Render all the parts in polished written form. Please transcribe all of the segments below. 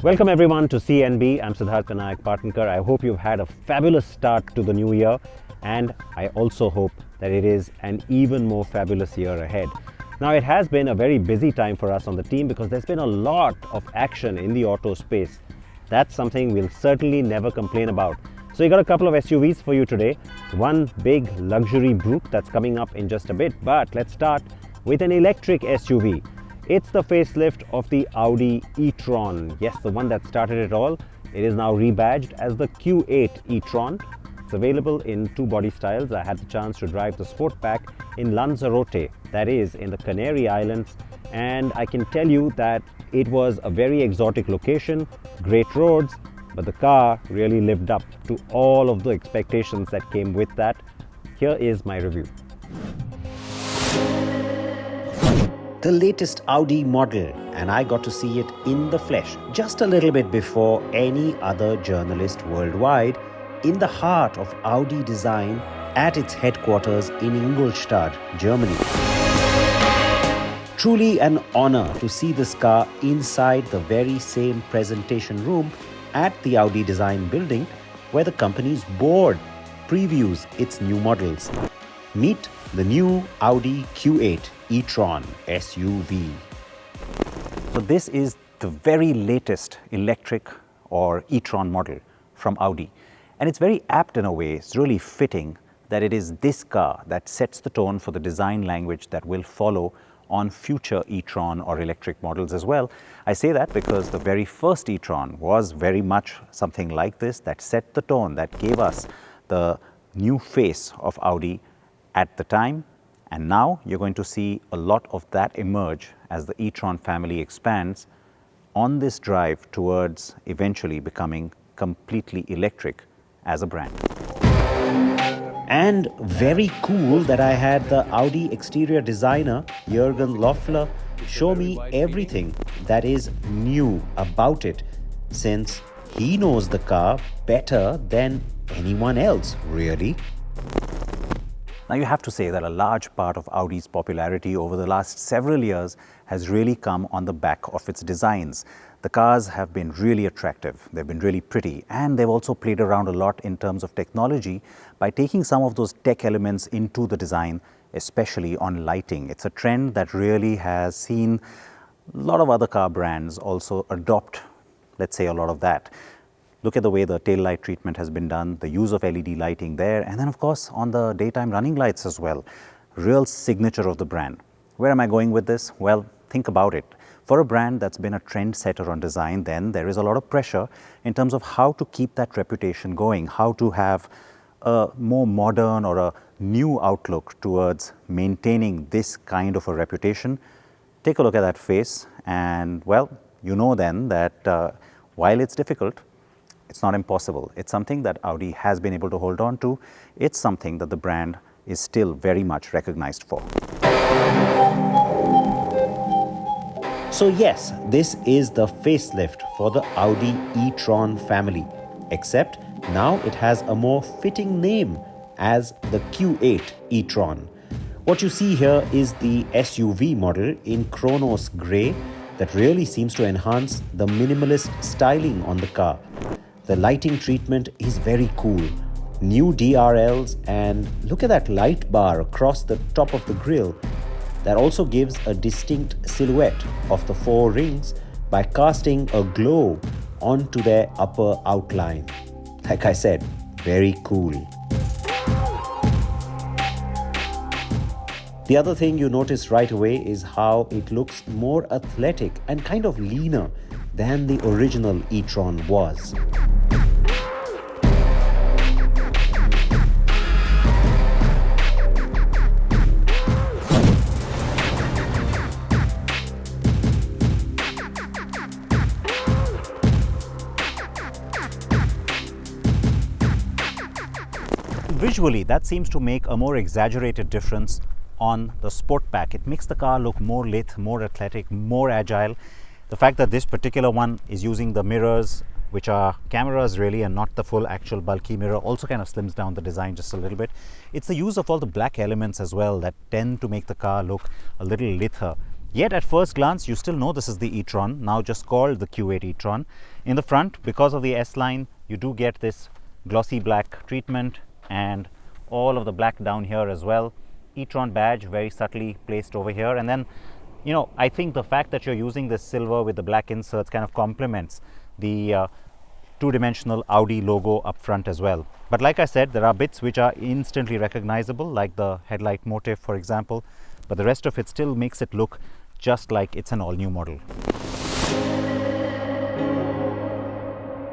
Welcome everyone to C&B. I'm Siddharth Vinayak Partnkar. I hope you've had a fabulous start to the new year, and I also hope that it is an even more fabulous year ahead. Now, it has been a very busy time for us on the team because there's been a lot of action in the auto space. That's something we'll certainly never complain about. So we got a couple of SUVs for you today. One big luxury brute that's coming up in just a bit, but let's start with an electric SUV. It's the facelift of the Audi e-tron. Yes, the one that started it all. It is now rebadged as the Q8 e-tron. It's available in two body styles. I had the chance to drive the Sportback in Lanzarote, that is in the Canary Islands, and I can tell you that it was a very exotic location, great roads, but the car really lived up to all of the expectations that came with that. Here is my review. The latest Audi model, and I got to see it in the flesh just a little bit before any other journalist worldwide, in the heart of Audi design at its headquarters in Ingolstadt, Germany. Truly an honor to see this car inside the very same presentation room at the Audi design building where the company's board previews its new models. Meet the new Audi Q8 e-tron SUV. So this is the very latest electric or e-tron model from Audi. And it's very apt in a way, it's really fitting that it is this car that sets the tone for the design language that will follow on future e-tron or electric models as well. I say that because the very first e-tron was very much something like this, that set the tone, that gave us the new face of Audi at the time. And now you're going to see a lot of that emerge as the e-tron family expands on this drive towards eventually becoming completely electric as a brand. And very cool that I had the Audi exterior designer Jürgen Loeffler show me everything that is new about it, since he knows the car better than anyone else, really. Now, you have to say that a large part of Audi's popularity over the last several years has really come on the back of its designs. The cars have been really attractive, they've been really pretty, and they've also played around a lot in terms of technology by taking some of those tech elements into the design, especially on lighting. It's a trend that really has seen a lot of other car brands also adopt, let's say, a lot of that. Look at the way the tail light treatment has been done, the use of LED lighting there, and then of course on the daytime running lights as well. Real signature of the brand. Where am I going with this? Well, think about it. For a brand that's been a trendsetter on design, then there is a lot of pressure in terms of how to keep that reputation going, how to have a more modern or a new outlook towards maintaining this kind of a reputation. Take a look at that face and, well, you know then that while it's difficult, it's not impossible. It's something that Audi has been able to hold on to. It's something that the brand is still very much recognized for. So yes, this is the facelift for the Audi e-tron family, except now it has a more fitting name as the Q8 e-tron. What you see here is the SUV model in Chronos Grey that really seems to enhance the minimalist styling on the car. The lighting treatment is very cool. New DRLs, and look at that light bar across the top of the grille. That also gives a distinct silhouette of the four rings by casting a glow onto their upper outline. Like I said, very cool. The other thing you notice right away is how it looks more athletic and kind of leaner than the original e-tron was. Visually, that seems to make a more exaggerated difference on the Sportback. It makes the car look more lithe, more athletic, more agile. The fact that this particular one is using the mirrors, which are cameras really and not the full actual bulky mirror, also kind of slims down the design just a little bit. It's the use of all the black elements as well that tend to make the car look a little lither. Yet at first glance, you still know this is the e-tron, now just called the Q8 e-tron. In the front, because of the S-line, you do get this glossy black treatment and all of the black down here as well. E-tron badge very subtly placed over here. And then, you know, I think the fact that you're using this silver with the black inserts kind of complements the two-dimensional Audi logo up front as well. But like I said, there are bits which are instantly recognizable, like the headlight motif, for example, but the rest of it still makes it look just like it's an all-new model.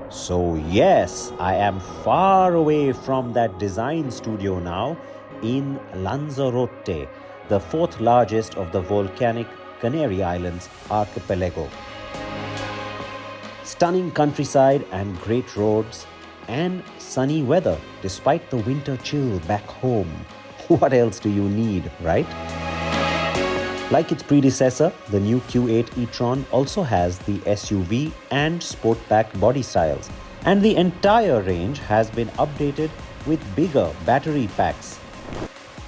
So yes, I am far away from that design studio now in Lanzarote, the fourth largest of the volcanic Canary Islands archipelago. Stunning countryside and great roads and sunny weather despite the winter chill back home. What else do you need, right? Like its predecessor, the new Q8 e-tron also has the SUV and sportback body styles, and the entire range has been updated with bigger battery packs.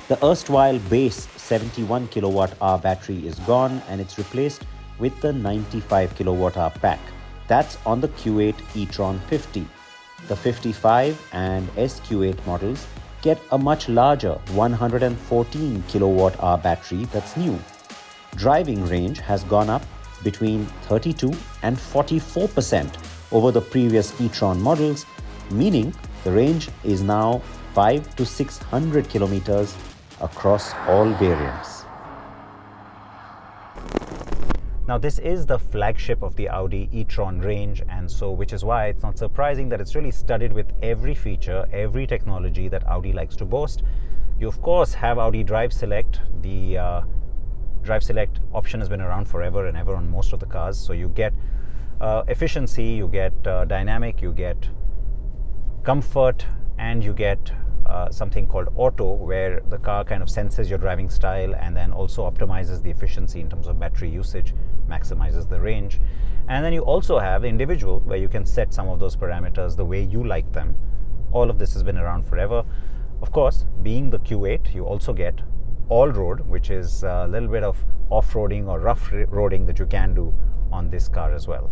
The erstwhile base 71 kWh battery is gone and it's replaced with the 95 kWh pack. That's on the Q8 e-tron 50. The 55 and SQ8 models get a much larger 114 kWh battery that's new. Driving range has gone up between 32 and 44% over the previous e-tron models, meaning the range is now 500 to 600 kilometers across all variants. Now this is the flagship of the Audi e-tron range, and so which is why it's not surprising that it's really studded with every feature, every technology that Audi likes to boast. You of course have Audi Drive Select. The Drive Select option has been around forever and ever on most of the cars, so you get efficiency, you get dynamic, you get comfort, and you get something called auto, where the car kind of senses your driving style and then also optimizes the efficiency in terms of battery usage, maximizes the range. And then you also have individual, where you can set some of those parameters the way you like them. All of this has been around forever. Of course, being the Q8, you also get all-road, which is a little bit of off-roading or rough roading that you can do on this car as well.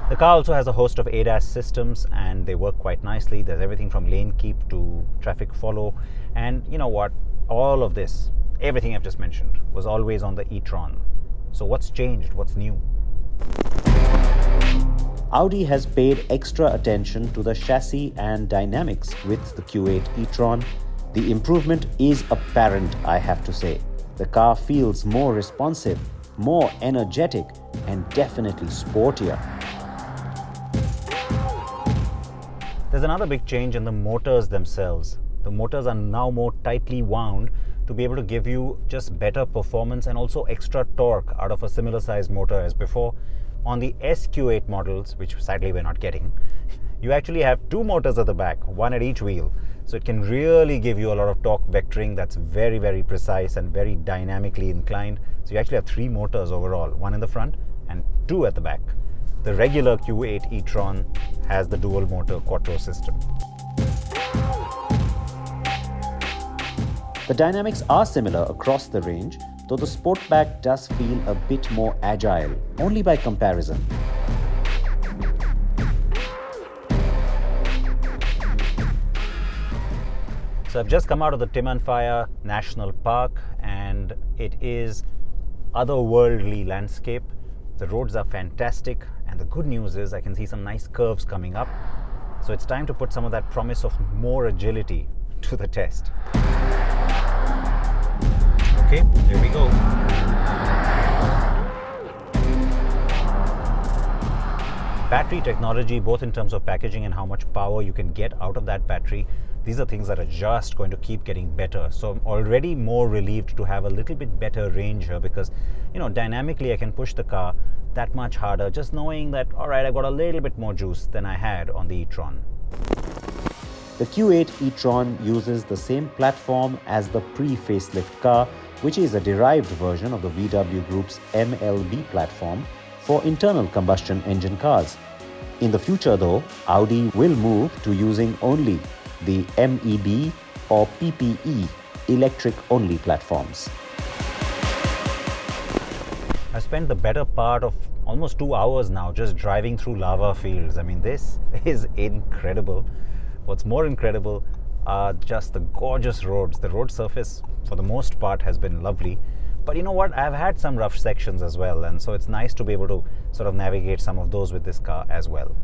The car also has a host of ADAS systems, and they work quite nicely. There's everything from lane keep to traffic follow. And you know what? All of this, everything I've just mentioned, was always on the e-tron. So what's changed? What's new? Audi has paid extra attention to the chassis and dynamics with the Q8 e-tron. The improvement is apparent, I have to say. The car feels more responsive, more energetic, and definitely sportier. There's another big change in the motors themselves. The motors are now more tightly wound to be able to give you just better performance and also extra torque out of a similar sized motor as before. On the SQ8 models, which sadly we're not getting, you actually have two motors at the back, one at each wheel. So it can really give you a lot of torque vectoring that's very, very precise and very dynamically inclined. So you actually have three motors overall, one in the front and two at the back. The regular Q8 e-tron has the dual motor quattro system. The dynamics are similar across the range, though the Sportback does feel a bit more agile, only by comparison. So I've just come out of the Timanfaya National Park, and it is otherworldly landscape. The roads are fantastic, and the good news is I can see some nice curves coming up. So it's time to put some of that promise of more agility to the test. Okay, here we go. Battery technology, both in terms of packaging and how much power you can get out of that battery, these are things that are just going to keep getting better. So I'm already more relieved to have a little bit better range here, because, you know, dynamically I can push the car that much harder, just knowing that, all right, I got a little bit more juice than I had on the e-tron. The Q8 e-tron uses the same platform as the pre-facelift car, which is a derived version of the VW Group's MLB platform for internal combustion engine cars. In the future though, Audi will move to using only the MEB or PPE, electric only platforms. I spent the better part of almost 2 hours now just driving through lava fields. I mean, this is incredible. What's more incredible are just the gorgeous roads. The road surface, for the most part, has been lovely. But you know what? I've had some rough sections as well, and so it's nice to be able to sort of navigate some of those with this car as well.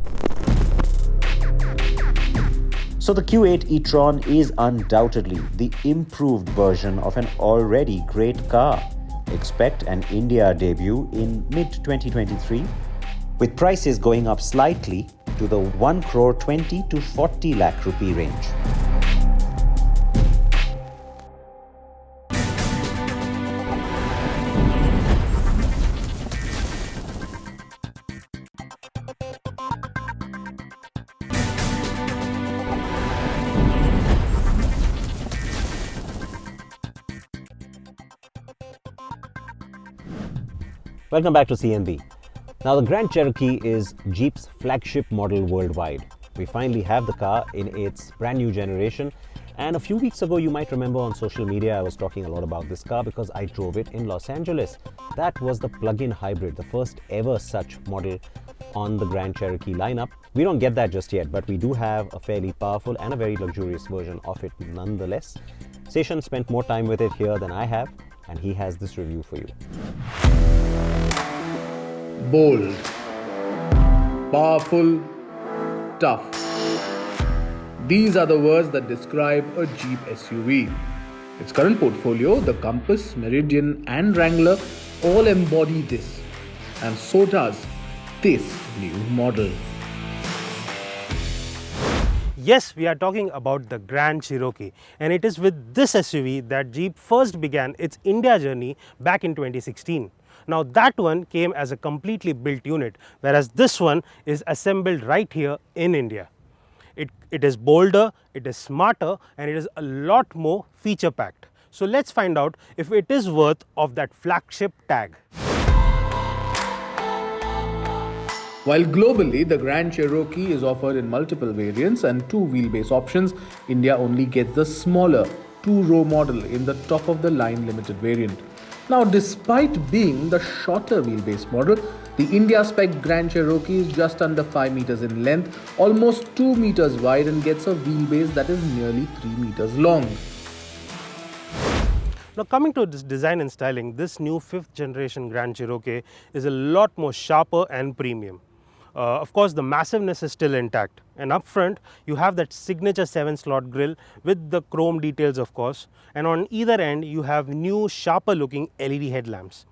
So the Q8 e-tron is undoubtedly the improved version of an already great car. Expect an India debut in mid-2023, with prices going up slightly to the 1 crore 20 to 40 lakh rupee range. Welcome back to C&B. Now, the Grand Cherokee is Jeep's flagship model worldwide. We finally have the car in its brand new generation, and a few weeks ago you might remember on social media I was talking a lot about this car because I drove it in Los Angeles. That was the plug-in hybrid, the first ever such model on the Grand Cherokee lineup. We don't get that just yet, but we do have a fairly powerful and a very luxurious version of it nonetheless. Seshan spent more time with it here than I have, and he has this review for you. Bold, powerful, tough. These are the words that describe a Jeep SUV. Its current portfolio, the Compass, Meridian and Wrangler, all embody this. And so does this new model. Yes, we are talking about the Grand Cherokee, and it is with this SUV that Jeep first began its India journey back in 2016. Now that one came as a completely built unit, whereas this one is assembled right here in India. It is bolder, it is smarter, and it is a lot more feature packed. So let's find out if it is worth of that flagship tag. While globally the Grand Cherokee is offered in multiple variants and 2 wheelbase options, India only gets the smaller 2-row model in the top of the line limited variant. Now, despite being the shorter wheelbase model, the India spec Grand Cherokee is just under 5 meters in length, almost 2 meters wide, and gets a wheelbase that is nearly 3 meters long. Now coming to this design and styling, this new 5th generation Grand Cherokee is a lot more sharper and premium. Of course, the massiveness is still intact, and up front you have that signature 7-slot grille with the chrome details, of course, and on either end you have new sharper looking LED headlamps.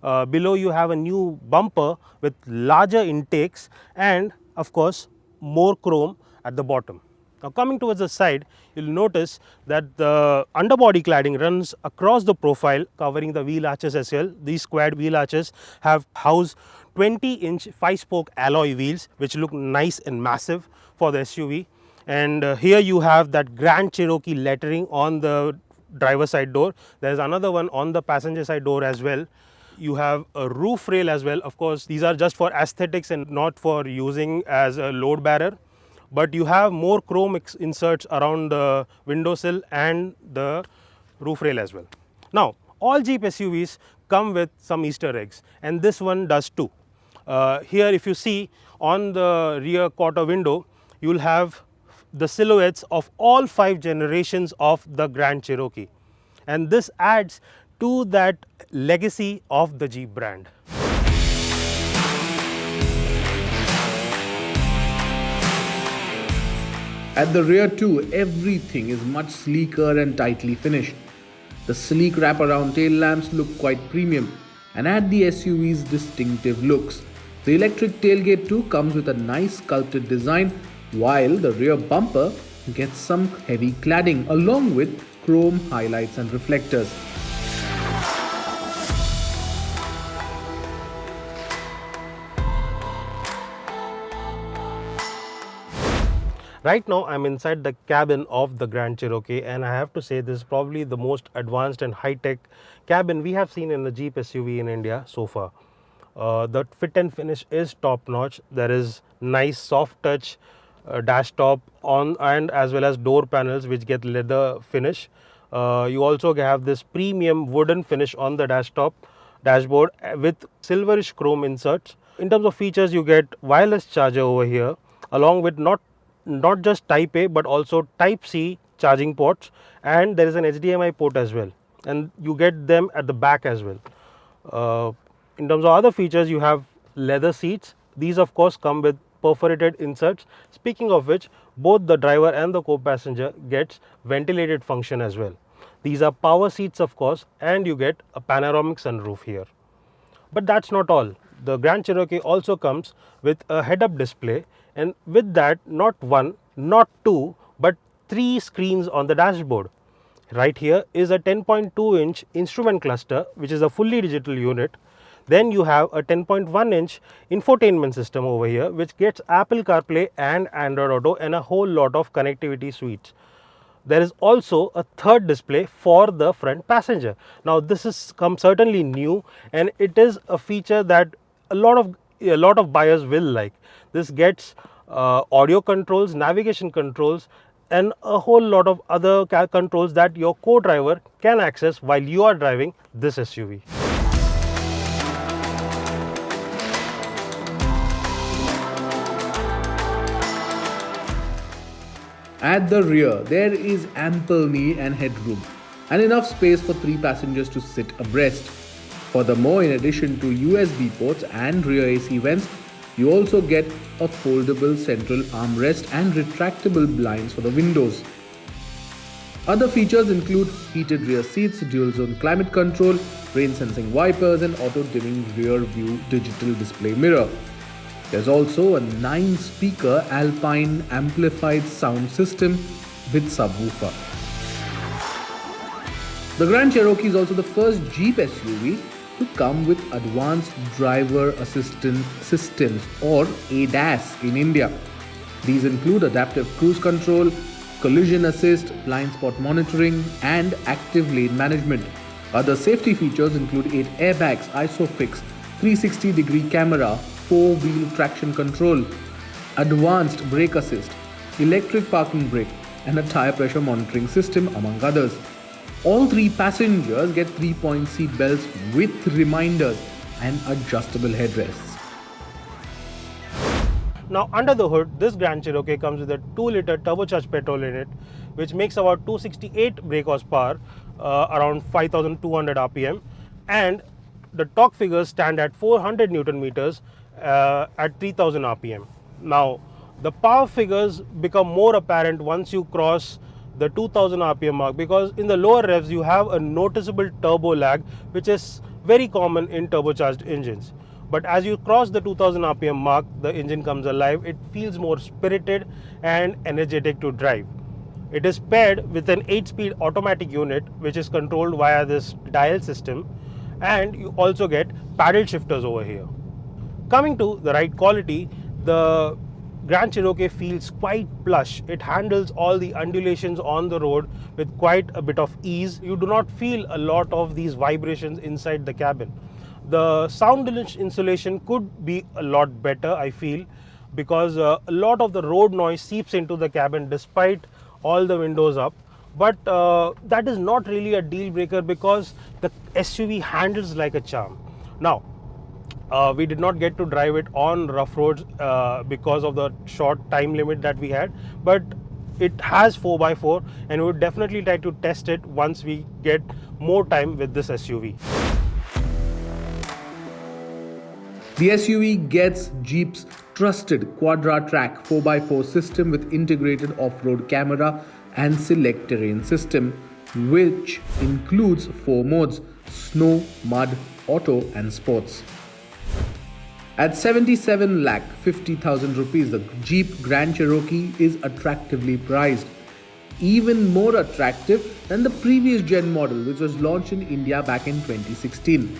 Below you have a new bumper with larger intakes and of course more chrome at the bottom. Now coming towards the side, you'll notice that the underbody cladding runs across the profile, covering the wheel arches as well. These squared wheel arches have housed 20-inch 5-spoke alloy wheels, which look nice and massive for the SUV. And here you have that Grand Cherokee lettering on the driver side door. There is another one on the passenger side door as well. You have a roof rail as well. Of course, these are just for aesthetics and not for using as a load bearer. But you have more chrome inserts around the windowsill and the roof rail as well. Now, all Jeep SUVs come with some Easter eggs, and this one does too. Here if you see on the rear quarter window, you will have the silhouettes of all 5 generations of the Grand Cherokee, and this adds to that legacy of the Jeep brand. At the rear too, everything is much sleeker and tightly finished. The sleek wraparound tail lamps look quite premium and add the SUV's distinctive looks. The electric tailgate too comes with a nice sculpted design, while the rear bumper gets some heavy cladding along with chrome highlights and reflectors. Right now I'm inside the cabin of the Grand Cherokee, and I have to say this is probably the most advanced and high-tech cabin we have seen in the Jeep SUV in India so far. The fit and finish is top notch. There is nice soft touch dash top on and as well as door panels which get leather finish. You also have this premium wooden finish on the dashboard with silverish chrome inserts. In terms of features, you get wireless charger over here along with not just type A but also type C charging ports, and there is an HDMI port as well, and you get them at the back as well. In terms of other features, you have leather seats. These of course come with perforated inserts. Speaking of which, both the driver and the co-passenger gets ventilated function as well. These are power seats of course, and you get a panoramic sunroof here. But that's not all. The Grand Cherokee also comes with a head-up display, and with that, not one, not two, but 3 screens on the dashboard. Right here is a 10.2-inch instrument cluster, which is a fully digital unit. Then you have a 10.1-inch infotainment system over here, which gets Apple CarPlay and Android Auto and a whole lot of connectivity suites. There is also a third display for the front passenger. Now this is certainly new, and it is a feature that a lot of buyers will like. This gets audio controls, navigation controls, and a whole lot of other controls that your co-driver can access while you are driving this SUV. At the rear, there is ample knee and headroom and enough space for 3 passengers to sit abreast. Furthermore, in addition to USB ports and rear AC vents, you also get a foldable central armrest and retractable blinds for the windows. Other features include heated rear seats, dual zone climate control, rain sensing wipers, and auto dimming rear view digital display mirror. There's also a 9-speaker Alpine amplified sound system with subwoofer. The Grand Cherokee is also the first Jeep SUV to come with advanced driver assistance systems or ADAS in India. These include adaptive cruise control, collision assist, blind spot monitoring, and active lane management. Other safety features include 8 airbags, ISOFIX, 360-degree camera, 4-wheel traction control, advanced brake assist, electric parking brake, and a tire pressure monitoring system, among others. All 3 passengers get 3-point seat belts with reminders and adjustable headrests. Now under the hood, this Grand Cherokee comes with a 2-liter turbocharged petrol in it, which makes about 268 brake horsepower, around 5,200 RPM, and the torque figures stand at 400 Newton meters at 3000 RPM. Now the power figures become more apparent once you cross the 2000 RPM mark, because in the lower revs you have a noticeable turbo lag, which is very common in turbocharged engines. But as you cross the 2000 RPM mark, the engine comes alive. It feels more spirited and energetic to drive. It is paired with an 8-speed automatic unit, which is controlled via this dial system, and you also get paddle shifters over here. Coming to the ride quality, the Grand Cherokee feels quite plush. It handles all the undulations on the road with quite a bit of ease. You do not feel a lot of these vibrations inside the cabin. The sound insulation could be a lot better, I feel, because a lot of the road noise seeps into the cabin despite all the windows up. But that is not really a deal breaker because the SUV handles like a charm. Now, we did not get to drive it on rough roads because of the short time limit that we had, but it has 4x4 and we would definitely try to test it once we get more time with this SUV. The SUV gets Jeep's trusted Quadra-Track 4x4 system with integrated off-road camera and select terrain system, which includes 4 modes: snow, mud, auto and sports. At 77,50,000 rupees, the Jeep Grand Cherokee is attractively priced. Even more attractive than the previous gen model, which was launched in India back in 2016.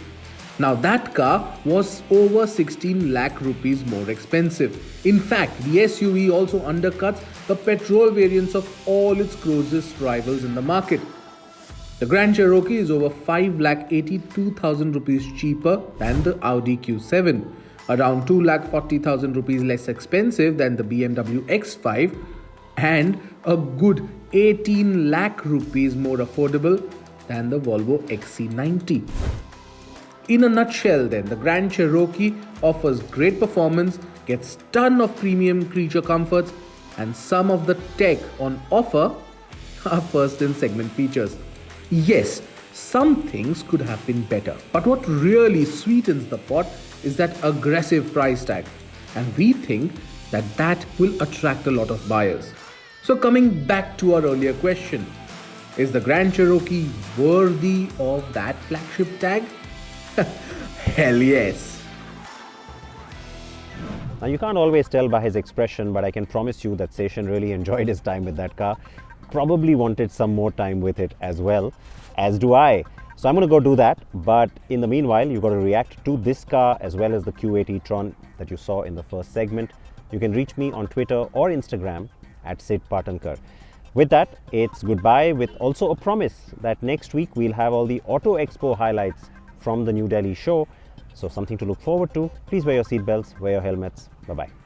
Now that car was over 16 lakh rupees more expensive. In fact, the SUV also undercuts the petrol variants of all its closest rivals in the market. The Grand Cherokee is over 5,82,000 rupees cheaper than the Audi Q8, around 2,40,000 rupees less expensive than the BMW X5 and a good 18 lakh rupees more affordable than the Volvo XC90. In a nutshell then, the Grand Cherokee offers great performance, gets ton of premium creature comforts, and some of the tech on offer are first in segment features. Yes, some things could have been better, but what really sweetens the pot is that aggressive price tag, and we think that that will attract a lot of buyers. So coming back to our earlier question, is the Grand Cherokee worthy of that flagship tag? Hell yes. Now, you can't always tell by his expression, but I can promise you that Seshan really enjoyed his time with that car. Probably wanted some more time with it as well, as do I. So I'm going to go do that. But in the meanwhile, you've got to react to this car as well as the Q8 e-tron that you saw in the first segment. You can reach me on Twitter or Instagram at Sid Patankar. With that, it's goodbye with also a promise that next week we'll have all the Auto Expo highlights from the New Delhi show. So something to look forward to. Please wear your seatbelts, wear your helmets. Bye-bye.